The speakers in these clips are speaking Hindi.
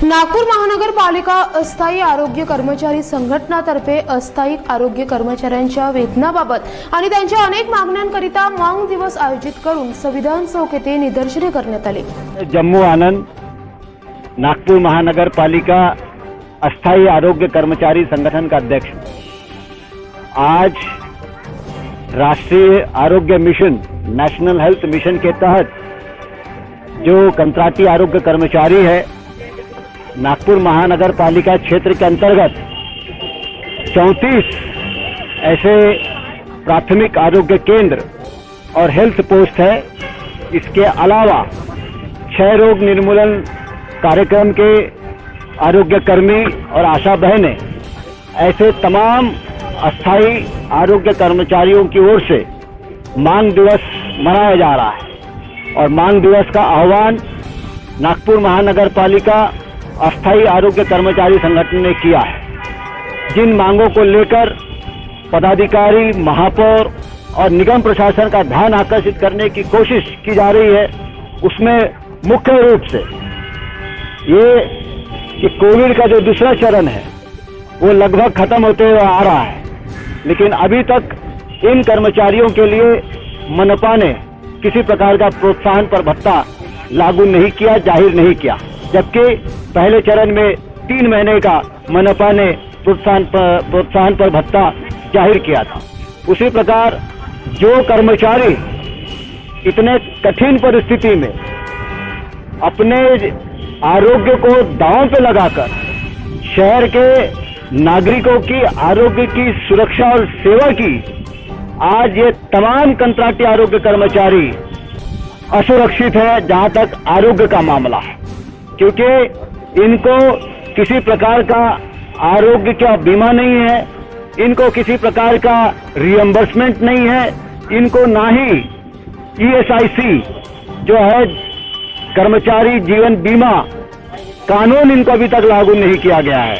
नागपूर महानगरपालिका अस्थायी आरोग्य कर्मचारी संघटनातर्फे अस्थायी आरोग्य कर्मचाऱ्यांच्या वेतनाबाबत आणि त्यांच्या अनेक मागण्यांकरिता मांग दिवस आयोजित करून संविधान चौक येथे निदर्शने करण्यात आली। जम्मू आनंद नागपुर महानगरपालिका अस्थायी आरोग्य कर्मचारी संगठन का अध्यक्ष। आज राष्ट्रीय आरोग्य मिशन नेशनल हेल्थ मिशन के तहत जो कंत्राटी आरोग्य कर्मचारी है नागपुर महानगरपालिका क्षेत्र के अंतर्गत 34 ऐसे प्राथमिक आरोग्य केंद्र और हेल्थ पोस्ट है। इसके अलावा क्षय रोग निर्मूलन कार्यक्रम के आरोग्य कर्मी और आशा बहनें ऐसे तमाम अस्थायी आरोग्य कर्मचारियों की ओर से मांग दिवस मनाया जा रहा है और मांग दिवस का आह्वान नागपुर महानगरपालिका अस्थायी आरोग्य कर्मचारी संगठन ने किया है। जिन मांगों को लेकर पदाधिकारी, महापौर और निगम प्रशासन का ध्यान आकर्षित करने की कोशिश की जा रही है, उसमें मुख्य रूप से ये कि कोविड का जो दूसरा चरण है वो लगभग खत्म होते हुए आ रहा है, लेकिन अभी तक इन कर्मचारियों के लिए मनपा ने किसी प्रकार का प्रोत्साहन पर भत्ता लागू नहीं किया, जाहिर नहीं किया, जबकि पहले चरण में 3 महीने का मनपा ने प्रोत्साहन पर भत्ता जाहिर किया था। उसी प्रकार जो कर्मचारी इतने कठिन परिस्थिति में अपने आरोग्य को दांव पे लगाकर शहर के नागरिकों की आरोग्य की सुरक्षा और सेवा की, आज ये तमाम कंत्राटी आरोग्य कर्मचारी असुरक्षित है जहां तक आरोग्य का मामला है, क्योंकि इनको किसी प्रकार का आरोग्य का बीमा नहीं है, इनको किसी प्रकार का रिएम्बर्समेंट नहीं है, इनको ना ही ESIC जो है कर्मचारी जीवन बीमा कानून इनको अभी तक लागू नहीं किया गया है।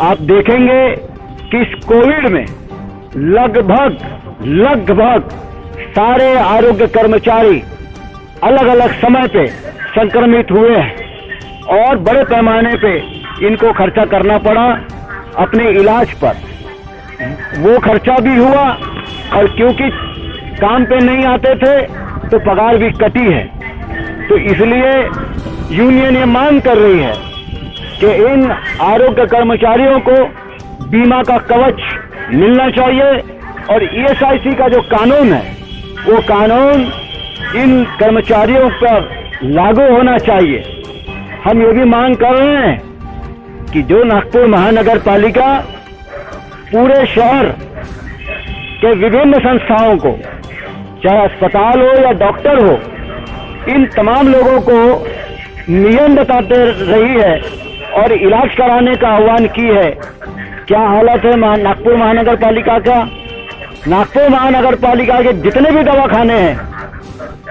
आप देखेंगे कि इस कोविड में लगभग सारे आरोग्य कर्मचारी अलग अलग समय पे संक्रमित हुए हैं और बड़े पैमाने पे इनको खर्चा करना पड़ा अपने इलाज पर। वो खर्चा भी हुआ और क्योंकि काम पे नहीं आते थे तो पगार भी कटी है। तो इसलिए यूनियन ये मांग कर रही है कि इन आरोग्य कर्मचारियों को बीमा का कवच मिलना चाहिए और ESIC का जो कानून है वो कानून इन कर्मचारियों पर लागू होना चाहिए। हम ये भी मांग कर रहे हैं कि जो नागपुर महानगर पालिका पूरे शहर के विभिन्न संस्थाओं को, चाहे अस्पताल हो या डॉक्टर हो, इन तमाम लोगों को नियम बताते रही है और इलाज कराने का आह्वान की है। क्या हालत है नागपुर महानगर पालिका का? नागपुर महानगर पालिका के जितने भी दवाखाने हैं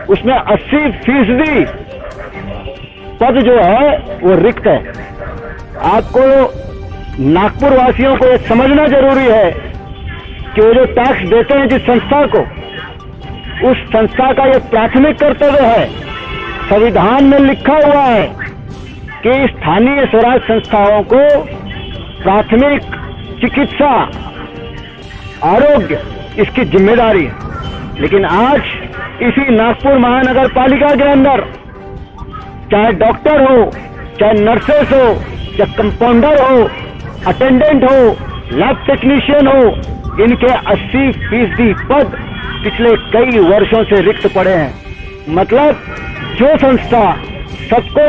उसमें 80% पद जो है वो रिक्त है। आपको नागपुर वासियों को ये समझना जरूरी है कि वो जो टैक्स देते हैं जिस संस्था को, उस संस्था का ये प्राथमिक कर्तव्य है। संविधान में लिखा हुआ है कि स्थानीय स्वराज संस्थाओं को प्राथमिक चिकित्सा, आरोग्य इसकी जिम्मेदारी है। लेकिन आज इसी नागपुर महानगर पालिका के अंदर चाहे डॉक्टर हो, चाहे नर्सेस हो, चाहे कंपाउंडर हो, अटेंडेंट हो, लैब टेक्नीशियन हो, इनके 80% पद पिछले कई वर्षों से रिक्त पड़े हैं। मतलब जो संस्था सबको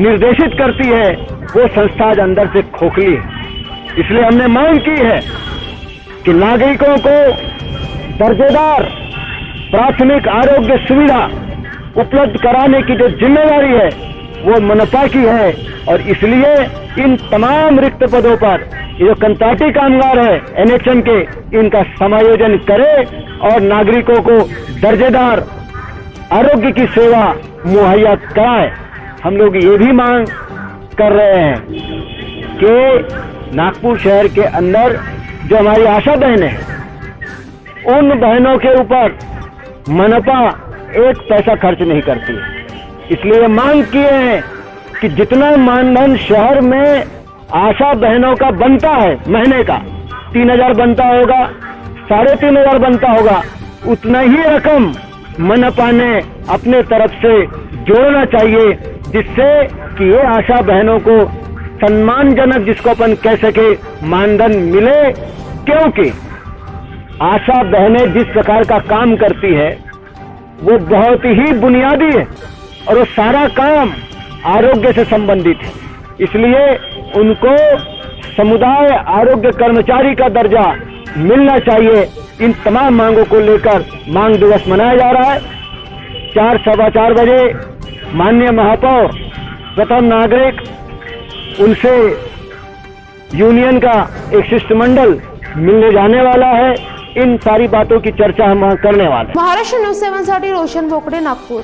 निर्देशित करती है वो संस्था आज अंदर से खोखली है। इसलिए हमने मांग की है कि नागरिकों को दर्जेदार प्राथमिक आरोग्य सुविधा उपलब्ध कराने की जो जिम्मेदारी है वो मनपा की है और इसलिए इन तमाम रिक्त पदों पर ये जो कंत्राटी कामगार है NHM के, इनका समायोजन करे और नागरिकों को दर्जेदार आरोग्य की सेवा मुहैया कराए। हम लोग ये भी मांग कर रहे हैं कि नागपुर शहर के अंदर जो हमारी आशा बहनें हैं, उन बहनों के ऊपर मनपा 1 पैसा खर्च नहीं करती है। इसलिए मांग किए हैं कि जितना मानधन शहर में आशा बहनों का बनता है महीने का 3,000 बनता होगा, 3,500 बनता होगा, उतना ही रकम मनपा ने अपने तरफ से जोड़ना चाहिए, जिससे कि ये आशा बहनों को सम्मानजनक, जिसको अपन कह सके, मानधन मिले। क्योंकि आशा बहनें जिस प्रकार का काम करती है वो बहुत ही बुनियादी है और वो सारा काम आरोग्य से संबंधित है। इसलिए उनको समुदाय आरोग्य कर्मचारी का दर्जा मिलना चाहिए। इन तमाम मांगों को लेकर मांग दिवस मनाया जा रहा है। 4-4:15 बजे माननीय महापौर प्रथम नागरिक उनसे यूनियन का एक शिष्टमंडल मिलने जाने वाला है। इन सारी बातों की चर्चा हम करने वाले हैं। महाराष्ट्र न्यूज 7 साठी रोशन बोकडे, नागपूर।